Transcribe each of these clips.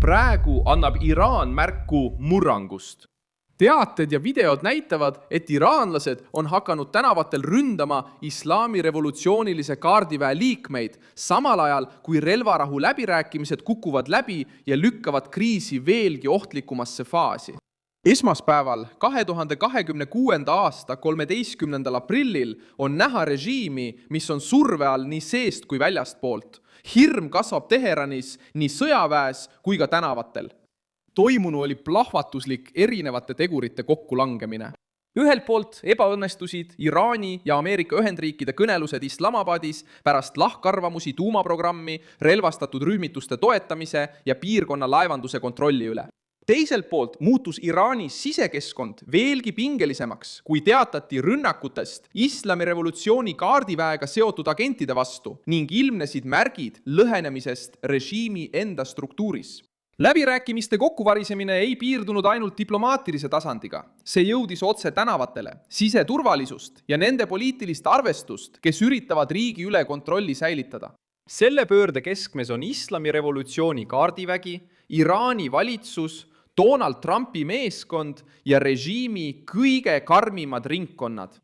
praegu annab Iraan märku murrangust. Teated ja videod näitavad, et iraanlased on hakanud tänavatel ründama islami revolutsioonilise kaardiväe liikmeid, samal ajal kui relvarahu läbirääkimised kukuvad läbi ja lükkavad kriisi veelgi ohtlikumasse faasi. Esmaspäeval 2026. aasta 13. aprillil on näha režiimi, mis on surve all nii seest kui väljastpoolt. Hirm kasvab Teheranis nii sõjaväes kui ka tänavatel. Toimunu oli plahvatuslik erinevate tegurite kokkulangemine. Ühelt poolt ebaõnnestusid Iraani ja Ameerika Ühendriikide kõnelused Islamabadis pärast lahkarvamusi tuumaprogrammi, relvastatud rühmituste toetamise ja piirkonna laevanduse kontrolli üle. Teiselt poolt muutus Iraanis sisekeskkond veelgi pingelisemaks, kui teatati rünnakutest islamirevolutsiooni kaardiväega seotud agentide vastu ning ilmnesid märgid lõhenemisest režiimi enda struktuuris. Läbirääkimiste kokkuvarisemine ei piirdunud ainult diplomaatilise tasandiga. See jõudis otse tänavatele, siseturvalisust ja nende poliitilist arvestust, kes üritavad riigi üle kontrolli säilitada. Selle pöörde keskmes on islamirevolutsiooni kaardivägi, Iraani valitsus, Donald Trumpi meeskond ja režiimi kõige karmimad ringkonnad.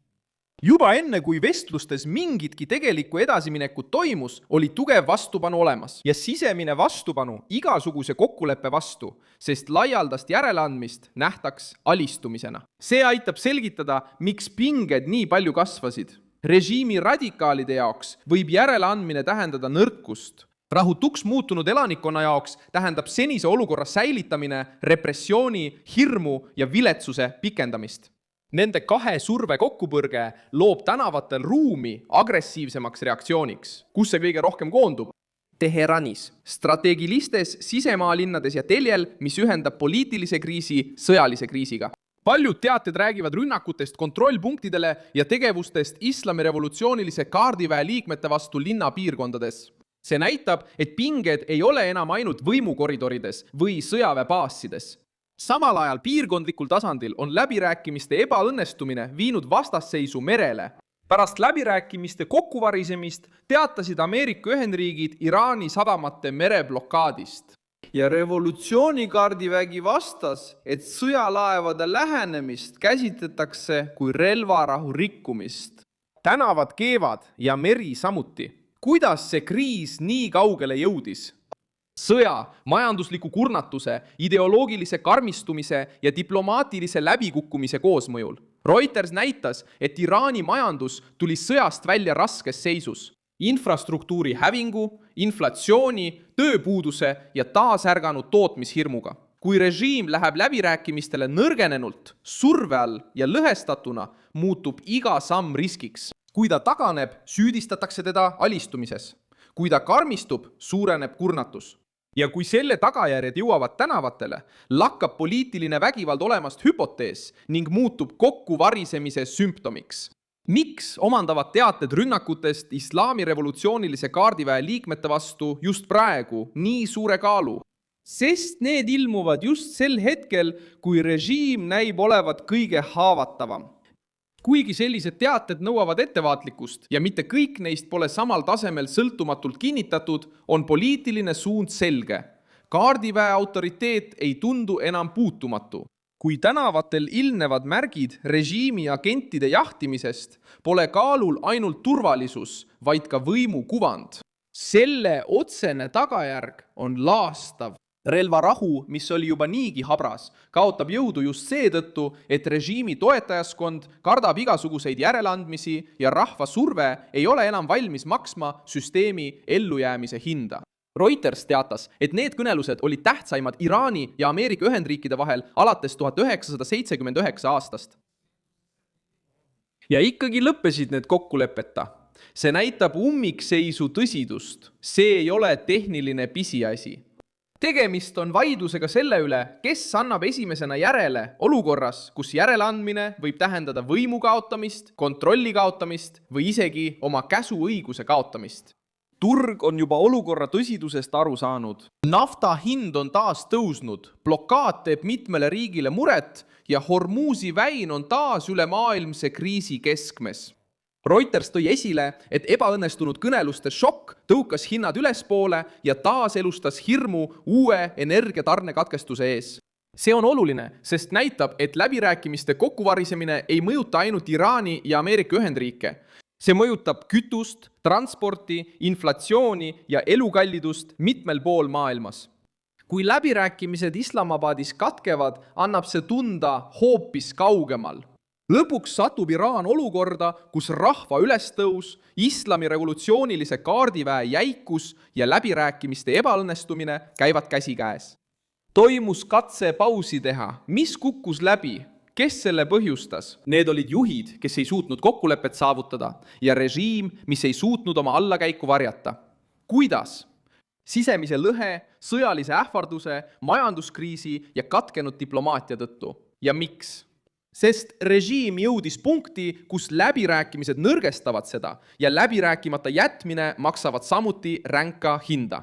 Juba enne, kui vestlustes mingitki tegelikku edasiminekut toimus, oli tugev vastupanu olemas ja sisemine vastupanu igasuguse kokkuleppe vastu, sest laialdast järeleandmist nähtaks alistumisena. See aitab selgitada, miks pinged nii palju kasvasid. Režiimi radikaalide jaoks võib järeleandmine tähendada nõrkust. Rahutuks muutunud elanikkonna jaoks tähendab senise olukorra säilitamine, repressiooni, hirmu ja viletsuse pikendamist. Nende kahe surve kokkupõrge loob tänavatel ruumi agressiivsemaks reaktsiooniks. Kus see kõige rohkem koondub? Teheranis, strateegilistes sisemaaalinnades ja teljel, mis ühendab poliitilise kriisi sõjalise kriisiga. Paljud teated räägivad rünnakutest kontrollpunktidele ja tegevustest islamirevolutsioonilise kaardiväe liikmete vastu linnapiirkondades. See näitab, et pinged ei ole enam ainult võimukoridorides või sõjaväebaassides. Samal ajal piirkondlikul tasandil on läbirääkimiste ebaõnnestumine viinud vastasseisu merele. Pärast läbirääkimiste kokkuvarisemist teatasid Ameerika Ühendriigid Iraani sadamate mereblokaadist. Ja revolutsioonikaardivägi vastas, et sõjalaevade lähenemist käsitletakse kui relvarahu rikkumist. Tänavad keevad ja meri samuti. Kuidas see kriis nii kaugele jõudis? Sõja, majandusliku kurnatuse, ideoloogilise karmistumise ja diplomaatilise läbikukkumise koosmõjul. Reuters näitas, et Iraani majandus tuli sõjast välja raskes seisus. Infrastruktuuri hävingu, inflatsiooni, tööpuuduse ja taasärganud tootmishirmuga. Kui režiim läheb läbirääkimistele nõrgenenult, surve all ja lõhestatuna, muutub iga samm riskiks. Kui ta taganeb, süüdistatakse teda alistumises. Kui ta karmistub, suureneb kurnatus. Ja kui selle tagajärjed jõuavad tänavatele, lakkab poliitiline vägivald olemast hüpotees ning muutub kokkuvarisemise sümptomiks. Miks omandavad teated rünnakutest islami revolutsioonilise kaardiväe liikmete vastu just praegu nii suure kaalu? Sest need ilmuvad just sel hetkel, kui režiim näib olevat kõige haavatavam. Kuigi sellised teated nõuavad ettevaatlikkust ja mitte kõik neist pole samal tasemel sõltumatult kinnitatud, on poliitiline suund selge. Kaardiväe autoriteet ei tundu enam puutumatu. Kui tänavatel ilmnevad märgid režiimi agentide jahtimisest, pole kaalul ainult turvalisus, vaid ka võimu kuvand. Selle otsene tagajärg on laastav. Relvarahu, mis oli juba niigi habras, kaotab jõudu just seetõttu, et režiimi toetajaskond kardab igasuguseid järeleandmisi ja rahva surve ei ole enam valmis maksma süsteemi ellujäämise hinda. Reuters teatas, et need kõnelused olid tähtsaimad Iraani ja Ameerika Ühendriikide vahel alates 1979 aastast. Ja ikkagi lõppesid need kokkuleppeta. See näitab ummikseisu tõsidust. See ei ole tehniline pisiasi. Tegemist on vaidlusega selle üle, kes annab esimesena järele olukorras, kus järeleandmine võib tähendada võimu kaotamist, kontrolli kaotamist või isegi oma käsuõiguse kaotamist. Turg on juba olukorra tõsidusest aru saanud. Nafta hind on taas tõusnud, blokaad teeb mitmele riigile muret ja Hormuzi väin on taas ülemaailmse kriisi keskmes. Reuters tõi esile, et ebaõnnestunud kõneluste šokk tõukas hinnad ülespoole ja taaselustas hirmu uue energiatarnekatkestuse ees. See on oluline, sest näitab, et läbirääkimiste kokkuvarisemine ei mõjuta ainult Iraani ja Ameerika Ühendriike. See mõjutab kütust, transporti, inflatsiooni ja elukallidust mitmel pool maailmas. Kui läbirääkimised Islamabadis katkevad, annab see tunda hoopis kaugemal. Lõpuks satub Iraan olukorda, kus rahva ülestõus, islami revolutsioonilise kaardiväe jäikus ja läbirääkimiste ebaõnnestumine käivad käsikäes. Toimus katse pausi teha, mis kukkus läbi, kes selle põhjustas? Need olid juhid, kes ei suutnud kokkulepet saavutada ja režiim, mis ei suutnud oma allakäiku varjata. Kuidas? Sisemise lõhe, sõjalise ähvarduse, majanduskriisi ja katkenud diplomaatia tõttu. Ja miks? Sest režiim jõudis punkti, kus läbirääkimised nõrgestavad seda ja läbirääkimata jätmine maksavad samuti ränka hinda.